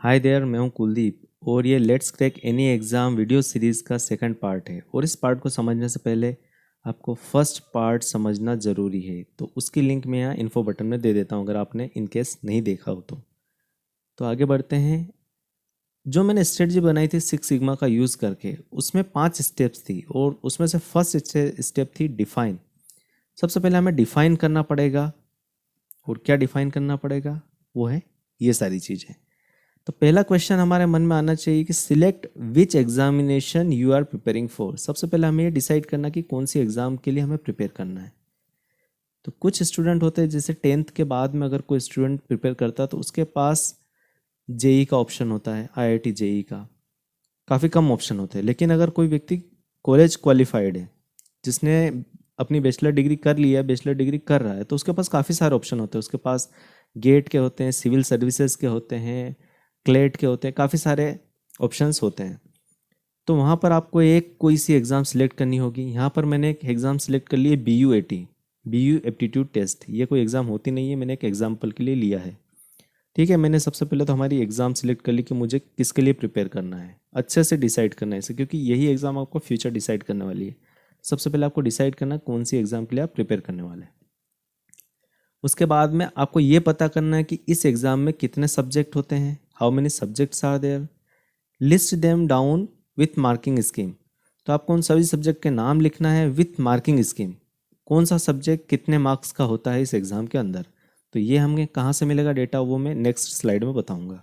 Hi there, मैं हूं कुलदीप और ये let's crack any exam video series का सेकंड पार्ट है। और इस पार्ट को समझने से पहले आपको फर्स्ट पार्ट समझना ज़रूरी है, तो उसकी लिंक मैं यहाँ इन्फो बटन में दे देता हूँ अगर आपने इन केस नहीं देखा हो तो आगे बढ़ते हैं। जो मैंने स्ट्रेटजी बनाई थी सिक्स सिग्मा का यूज़ करके, उसमें 5 स्टेप्स थी और उसमें से फर्स्ट स्टेप थी डिफ़ाइन। सबसे पहले हमें डिफ़ाइन करना पड़ेगा। और क्या डिफ़ाइन करना पड़ेगा? वो है ये सारी चीज़ें। तो पहला क्वेश्चन हमारे मन में आना चाहिए कि select which examination you are preparing for. सबसे पहले हमें ये डिसाइड करना कि कौन सी एग्ज़ाम के लिए हमें प्रिपेयर करना है। तो कुछ स्टूडेंट होते हैं, जैसे 10th के बाद में अगर कोई स्टूडेंट प्रिपेयर करता है तो उसके पास जेई का ऑप्शन होता है, आईआईटी जेई का। काफ़ी कम ऑप्शन होते हैं। लेकिन अगर कोई व्यक्ति कॉलेज क्वालिफाइड है, जिसने अपनी बैचलर डिग्री कर लिया है, बैचलर डिग्री कर रहा है, तो उसके पास काफ़ी सारे ऑप्शन होते हैं। उसके पास गेट के होते हैं, सिविल सर्विसेज के होते हैं, क्लेट के होते हैं, काफ़ी सारे ऑप्शंस होते हैं। तो वहाँ पर आपको एक कोई सी एग्ज़ाम सेलेक्ट करनी होगी। यहाँ पर मैंने एक एग्ज़ाम सेलेक्ट कर ली है, BU एप्टीट्यूड टेस्ट। ये कोई एग्ज़ाम होती नहीं है, मैंने एक एग्जाम्पल के लिए लिया है। ठीक है, मैंने सबसे पहले तो हमारी एग्ज़ाम सेलेक्ट कर ली कि मुझे किसके लिए प्रिपेयर करना है। अच्छे से डिसाइड करना है इसे, क्योंकि यही एग्ज़ाम आपको फ्यूचर डिसाइड करने वाली है। सबसे पहले आपको डिसाइड करना है कौन सी एग्ज़ाम के लिए आप प्रिपेयर करने वाले हैं। उसके बाद में आपको ये पता करना है कि इस एग्ज़ाम में कितने सब्जेक्ट होते हैं, how many subjects are there, list them down with marking scheme. तो आपको उन सभी सब्जेक्ट के नाम लिखना है विथ मार्किंग स्कीम। कौन सा सब्जेक्ट कितने मार्क्स का होता है इस एग्ज़ाम के अंदर। तो ये हमें कहाँ से मिलेगा डेटा, वो मैं नेक्स्ट स्लाइड में बताऊँगा।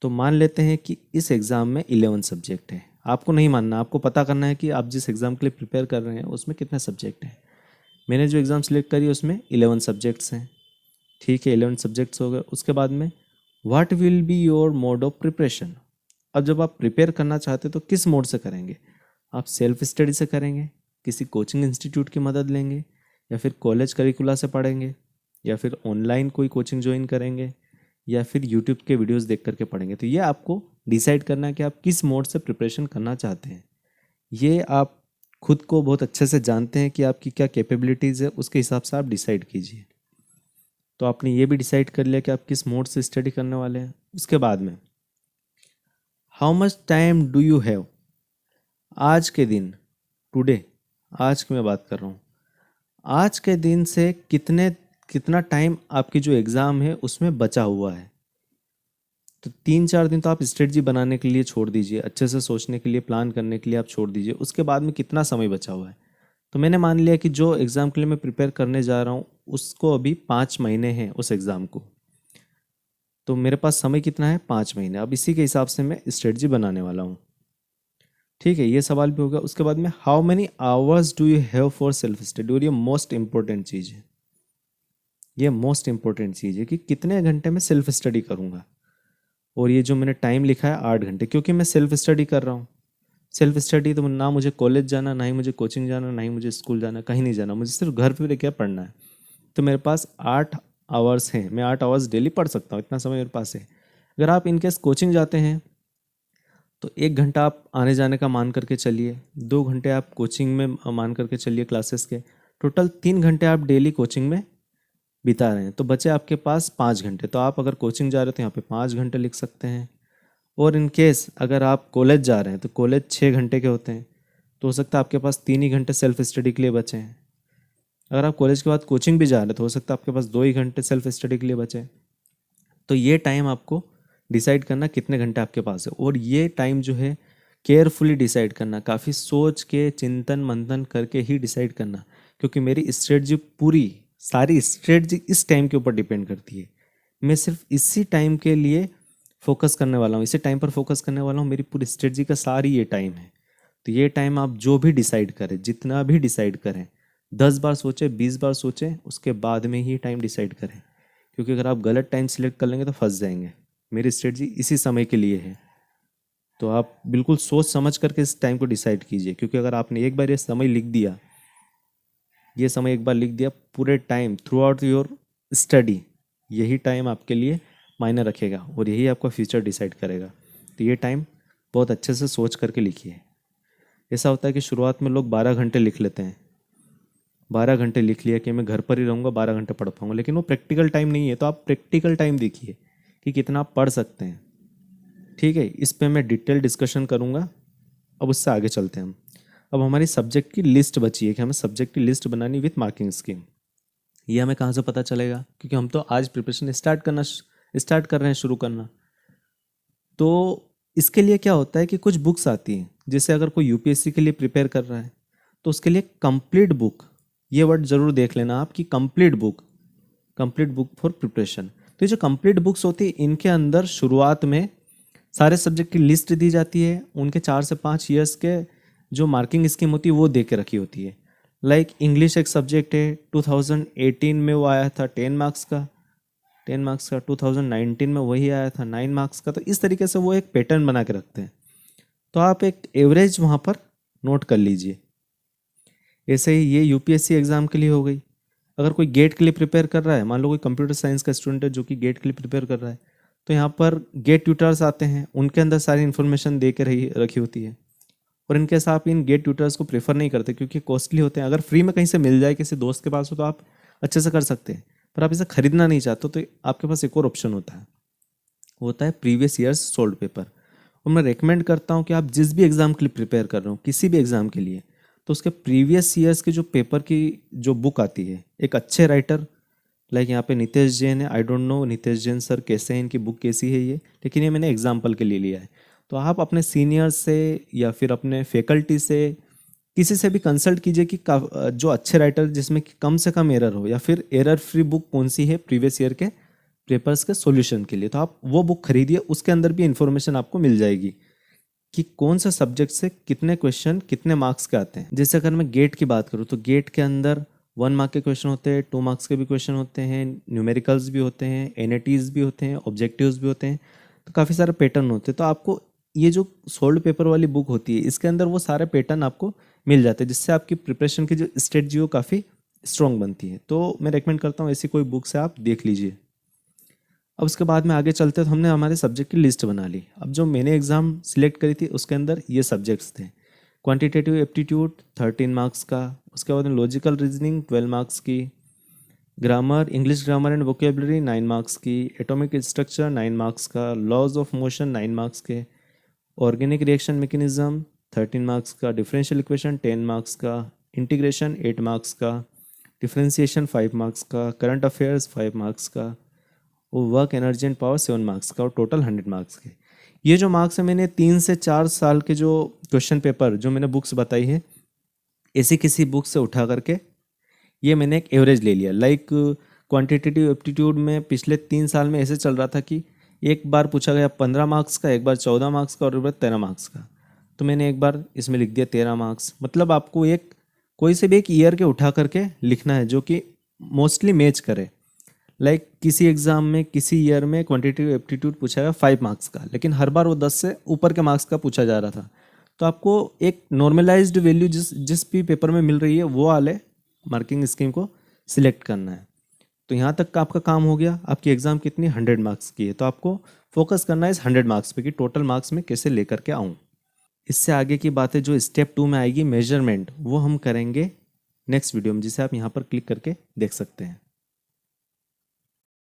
तो मान लेते हैं कि इस एग्ज़ाम में 11 सब्जेक्ट हैं। आपको नहीं मानना, आपको पता करना है कि आप जिस एग्ज़ाम के लिए प्रिपेयर कर रहे हैं उसमें कितने सब्जेक्ट हैं। मैंने जो एग्ज़ाम सेलेक्ट करी उसमें 11 सब्जेक्ट्स हैं। ठीक है, 11 सब्जेक्ट्स हो गए। उसके बाद में what will be your mode of preparation. अब जब आप प्रिपेयर करना चाहते हैं तो किस मोड से करेंगे? आप सेल्फ स्टडी से करेंगे, किसी कोचिंग इंस्टीट्यूट की मदद लेंगे, या फिर कॉलेज करिकुला से पढ़ेंगे, या फिर ऑनलाइन कोई कोचिंग ज्वाइन करेंगे, या फिर यूट्यूब के वीडियोस देख करके पढ़ेंगे। तो ये आपको डिसाइड करना है कि आप किस मोड से प्रिपरेशन करना चाहते हैं। ये आप खुद को बहुत अच्छे से जानते हैं कि आपकी क्या कैपेबिलिटीज़ है, उसके हिसाब से आप डिसाइड कीजिए। तो आपने ये भी डिसाइड कर लिया कि आप किस मोड से स्टडी करने वाले हैं। उसके बाद में how much time do you have. आज के दिन, टुडे, आज की मैं बात कर रहा हूँ। आज के दिन से कितना टाइम आपकी जो एग्ज़ाम है उसमें बचा हुआ है। तो 3-4 दिन तो आप स्ट्रेटजी बनाने के लिए छोड़ दीजिए, अच्छे से सोचने के लिए, प्लान करने के लिए आप छोड़ दीजिए। उसके बाद में कितना समय बचा हुआ है। तो मैंने मान लिया कि जो एग्ज़ाम के लिए मैं प्रिपेयर करने जा रहा हूँ उसको अभी 5 महीने हैं उस एग्ज़ाम को। तो मेरे पास समय कितना है? 5 महीने। अब इसी के हिसाब से मैं स्ट्रेटजी बनाने वाला हूँ। ठीक है, ये सवाल भी होगा। उसके बाद में how many hours do you have for self study. और ये मोस्ट इंपॉर्टेंट चीज़ है। ये मोस्ट इंपॉर्टेंट चीज़ है कि कितने घंटे में सेल्फ स्टडी करूँगा। और ये जो मैंने टाइम लिखा है 8 घंटे, क्योंकि मैं सेल्फ स्टडी कर रहा हूँ। सेल्फ स्टडी तो ना मुझे कॉलेज जाना, ना ही मुझे कोचिंग जाना, ना ही मुझे स्कूल जाना, कहीं नहीं जाना, मुझे सिर्फ घर पे रह के पढ़ना है। तो मेरे पास 8 आवर्स हैं, मैं 8 आवर्स डेली पढ़ सकता हूँ, इतना समय मेरे पास है। अगर आप इनकेस कोचिंग जाते हैं तो 1 घंटा आप आने जाने का मान करके चलिए, 2 घंटे आप कोचिंग में मान करके चलिए क्लासेस के। टोटल 3 घंटे आप डेली कोचिंग में बिता रहे हैं, तो बचे आपके पास 5 घंटे। तो आप अगर कोचिंग जा रहे हो तो यहाँ पे 5 घंटे लिख सकते हैं। और इन केस अगर आप कॉलेज जा रहे हैं तो कॉलेज 6 घंटे के होते हैं, तो हो सकता है आपके पास 3 ही घंटे सेल्फ स्टडी के लिए बचे हैं। अगर आप कॉलेज के बाद कोचिंग भी जा रहे हैं तो हो सकता है आपके पास 2 ही घंटे सेल्फ स्टडी के लिए बचे। तो ये टाइम आपको डिसाइड करना कितने घंटे आपके पास है। और ये टाइम जो है केयरफुली डिसाइड करना, काफ़ी सोच के चिंतन मंथन करके ही डिसाइड करना, क्योंकि मेरी स्ट्रेटजी पूरी सारी स्ट्रेटजी इस टाइम के ऊपर डिपेंड करती है। मैं सिर्फ इसी टाइम के लिए फोकस करने वाला हूँ, इसी टाइम पर फोकस करने वाला हूँ। मेरी पूरी स्ट्रेटजी का सारी ये टाइम है। तो ये टाइम आप जो भी डिसाइड करें, जितना भी डिसाइड करें, 10 बार सोचें, 20 बार सोचें, उसके बाद में ही टाइम डिसाइड करें। क्योंकि अगर आप गलत टाइम सेलेक्ट कर लेंगे तो फंस जाएंगे। मेरी स्ट्रेटजी इसी समय के लिए है। तो आप बिल्कुल सोच समझ करके इस टाइम को डिसाइड कीजिए, क्योंकि अगर आपने एक बार ये समय लिख दिया, ये समय एक बार लिख दिया, पूरे time through out your study यही टाइम आपके लिए मायने रखेगा और यही आपका फ्यूचर डिसाइड करेगा। तो ये टाइम बहुत अच्छे से सोच करके लिखिए। ऐसा होता है कि शुरुआत में लोग 12 घंटे लिख लेते हैं, 12 घंटे लिख लिया कि मैं घर पर ही रहूँगा, 12 घंटे पढ़ पाऊँगा, लेकिन वो प्रैक्टिकल टाइम नहीं है। तो आप प्रैक्टिकल टाइम देखिए कि कितना आप पढ़ सकते हैं। ठीक है, इस पे मैं डिटेल डिस्कशन करूँगा। अब उससे आगे चलते हैं हम। अब हमारी सब्जेक्ट की लिस्ट बची है कि हमें सब्जेक्ट की लिस्ट बनानी विथ मार्किंग स्कीम। ये हमें कहाँ से पता चलेगा, क्योंकि हम तो आज प्रिपरेशन स्टार्ट कर रहे हैं, शुरू करना। तो इसके लिए क्या होता है कि कुछ बुक्स आती हैं, जैसे अगर कोई यूपीएससी के लिए प्रिपेयर कर रहा है तो उसके लिए कंप्लीट बुक, ये वर्ड जरूर देख लेना आप कि कंप्लीट बुक फॉर प्रिपरेशन। तो ये जो कंप्लीट बुक्स होती है, इनके अंदर शुरुआत में सारे सब्जेक्ट की लिस्ट दी जाती है, उनके 4 से 5 ईयर्स के जो मार्किंग स्कीम होती है वो दे के रखी होती है। लाइक इंग्लिश एक सब्जेक्ट है, 2018 में वो आया था 10 मार्क्स का, 2019 में वही आया था 9 मार्क्स का। तो इस तरीके से वो एक पैटर्न बना के रखते हैं, तो आप एक एवरेज वहाँ पर नोट कर लीजिए। ऐसे ही ये यूपीएससी एग्ज़ाम के लिए हो गई। अगर कोई गेट के लिए प्रिपेयर कर रहा है, मान लो कोई कंप्यूटर साइंस का स्टूडेंट है जो कि गेट के लिए प्रिपेयर कर रहा है, तो यहाँ पर गेट ट्यूटर्स आते हैं, उनके अंदर सारी इन्फॉर्मेशन दे के रखी होती है। और इनके साथ आप इन गेट ट्यूटर्स को प्रेफर नहीं करते क्योंकि कॉस्टली होते हैं। अगर फ्री में कहीं से मिल जाए किसी दोस्त के पास हो तो आप अच्छे से कर सकते हैं, पर आप इसे खरीदना नहीं चाहते तो आपके पास एक और ऑप्शन होता है प्रीवियस ईयर्स सोल्ड पेपर। और मैं रेकमेंड करता हूँ कि आप जिस भी एग्ज़ाम के लिए प्रिपेयर कर रहे हो, किसी भी एग्ज़ाम के लिए, तो उसके प्रीवियस ईयर्स के जो पेपर की जो बुक आती है, एक अच्छे राइटर, लाइक यहाँ पे नितेश जैन है, I don't know Nitesh Jain sir कैसे हैं, इनकी बुक कैसी है ये, लेकिन ये मैंने एग्जाम्पल के लिए लिया है। तो आप अपने सीनियर से या फिर अपने फैकल्टी से किसी से भी कंसल्ट कीजिए कि जो अच्छे राइटर जिसमें कि कम से कम एरर हो, या फिर एरर फ्री बुक कौन सी है प्रीवियस ईयर के पेपर्स के सॉल्यूशन के लिए। तो आप वो बुक खरीदिए, उसके अंदर भी इंफॉर्मेशन आपको मिल जाएगी कि कौन सा सब्जेक्ट से कितने क्वेश्चन कितने मार्क्स के आते हैं। जैसे अगर मैं गेट की बात करूँ तो गेट के अंदर 1 मार्क के क्वेश्चन होते हैं, 2 मार्क्स के भी क्वेश्चन होते हैं, न्यूमेरिकल्स भी होते हैं, एनएटीज भी होते हैं, ऑब्जेक्टिव्स भी होते हैं। तो काफ़ी सारे पैटर्न होते हैं। तो आपको ये जो सोल्ड पेपर वाली बुक होती है, इसके अंदर वो सारे पैटर्न आपको मिल जाते हैं, जिससे आपकी प्रिपरेशन की जो स्ट्रेटजी वो काफ़ी स्ट्रॉन्ग बनती है। तो मैं रेकमेंड करता हूँ ऐसी कोई बुक से आप देख लीजिए। अब उसके बाद में आगे चलते तो हमने हमारे सब्जेक्ट की लिस्ट बना ली। अब जो मैंने एग्ज़ाम सिलेक्ट करी थी उसके अंदर ये सब्जेक्ट्स थे। क्वांटिटेटिव एप्टीट्यूड 13 मार्क्स का, उसके बाद में लॉजिकल रीजनिंग 12 मार्क्स की, grammar English grammar and vocabulary 9 marks की, एटॉमिक स्ट्रक्चर 9 मार्क्स का, लॉज ऑफ मोशन 9 मार्क्स के, ऑर्गेनिक रिएक्शन मैकेनिज्म 13 मार्क्स का, डिफरेंशियल इक्वेशन 10 मार्क्स का, इंटीग्रेशन 8 मार्क्स का, डिफरेंशिएशन 5 मार्क्स का, करंट अफेयर्स 5 मार्क्स का, वो work energy and power 7 marks का, और टोटल 100 मार्क्स के। ये जो मार्क्स है मैंने 3 से 4 साल के जो क्वेश्चन पेपर जो मैंने बुक्स बताई है, ऐसी किसी बुक से उठा करके ये मैंने एक एवरेज ले लिया। लाइक क्वांटिटेटिव एप्टीट्यूड में पिछले 3 साल में ऐसे चल रहा था कि एक बार पूछा गया 15 मार्क्स का, एक बार 14 मार्क्स का और एक बार 13 मार्क्स का। तो मैंने एक बार इसमें लिख दिया 13 मार्क्स। मतलब आपको एक कोई से भी एक ईयर के उठा करके लिखना है जो कि मोस्टली मैच करे। लाइक किसी एग्जाम में किसी ईयर में क्वांटिटेटिव एप्टीट्यूड पूछा गया 5 मार्क्स का, लेकिन हर बार वो 10 से ऊपर के मार्क्स का पूछा जा रहा था। तो आपको एक नॉर्मलाइज्ड वैल्यू जिस भी पेपर में मिल रही है वो वाले मार्किंग स्कीम को सिलेक्ट करना है। तो यहाँ तक का आपका काम हो गया। आपकी एग्ज़ाम कितनी 100 मार्क्स की है, तो आपको फोकस करना है इस 100 मार्क्स पे कि टोटल मार्क्स में कैसे लेकर के आऊँ। इससे आगे की बातें जो स्टेप 2 में आएगी मेजरमेंट, वो हम करेंगे नेक्स्ट वीडियो में, जिसे आप यहाँ पर क्लिक करके देख सकते हैं।